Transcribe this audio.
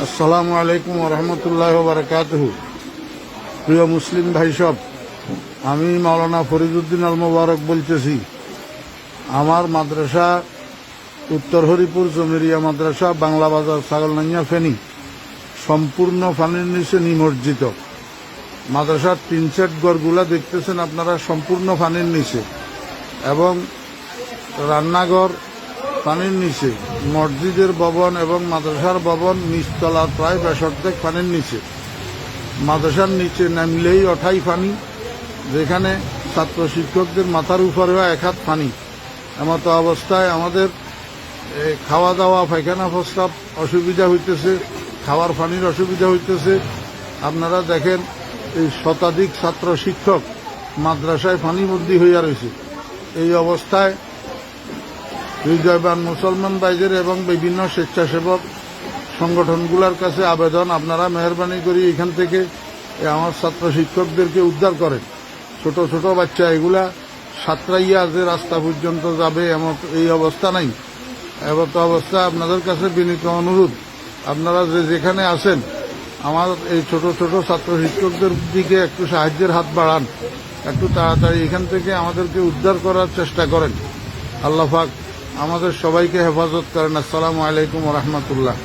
আসসালামু আলাইকুম ওরহমতুল্লাহ বারাকাতুহু। প্রিয় মুসলিম ভাই সব, আমি মাওলানা ফরিদউদ্দিন আল মোবারক বলতেছি। আমার মাদ্রাসা উত্তর হরিপুর জমিরিয়া মাদ্রাসা, বাংলা বাজার, ছাগলনাইয়া, ফেনী সম্পূর্ণ পানির নিচে নিমজ্জিত। মাদ্রাসার তিন সেট ঘরগুলা দেখতেছেন আপনারা, সম্পূর্ণ পানির নিচে, এবং রান্নাঘর পানির নিচে, মসজিদের ভবন এবং মাদ্রাসার ভবন নিচতলা প্রায় 62 পানির নিচে। মাদ্রাসার নিচে নামলেই ওঠাই পানি, যেখানে ছাত্র শিক্ষকদের মাথার উপরেও 1 হাত পানি। এমতো অবস্থায় আমাদের খাওয়া দাওয়া, পায়খানা প্রস্রাব অসুবিধা হইতেছে, খাওয়ার পানির অসুবিধা হইতেছে। আপনারা দেখেন, এই শতাধিক ছাত্র শিক্ষক মাদ্রাসায় পানিবন্দী হইয়া রয়েছে। এই অবস্থায় হৃদয়বান মুসলমান ভাইদের এবং বিভিন্ন স্বেচ্ছাসেবক সংগঠনগুলোর কাছে আবেদন, আপনারা মেহরবানি করে এখান থেকে আমার ছাত্র শিক্ষকদেরকে উদ্ধার করেন। ছোট ছোট বাচ্চা এগুলা সাঁতরাইয়া যে রাস্তা পর্যন্ত যাবে এমন এই অবস্থা নাই। এমত অবস্থা আপনাদের কাছে বিনীত অনুরোধ, আপনারা যেখানে আছেন আমার এই ছোট ছোট ছাত্র শিক্ষকদের দিকে একটু সাহায্যের হাত বাড়ান, একটু তাড়াতাড়ি এখান থেকে আমাদেরকে উদ্ধার করার চেষ্টা করেন। আল্লাহ পাক আমাদের সবাইকে হেফাজত করেন। আসসালামু আলাইকুম ওয়া রাহমাতুল্লাহ।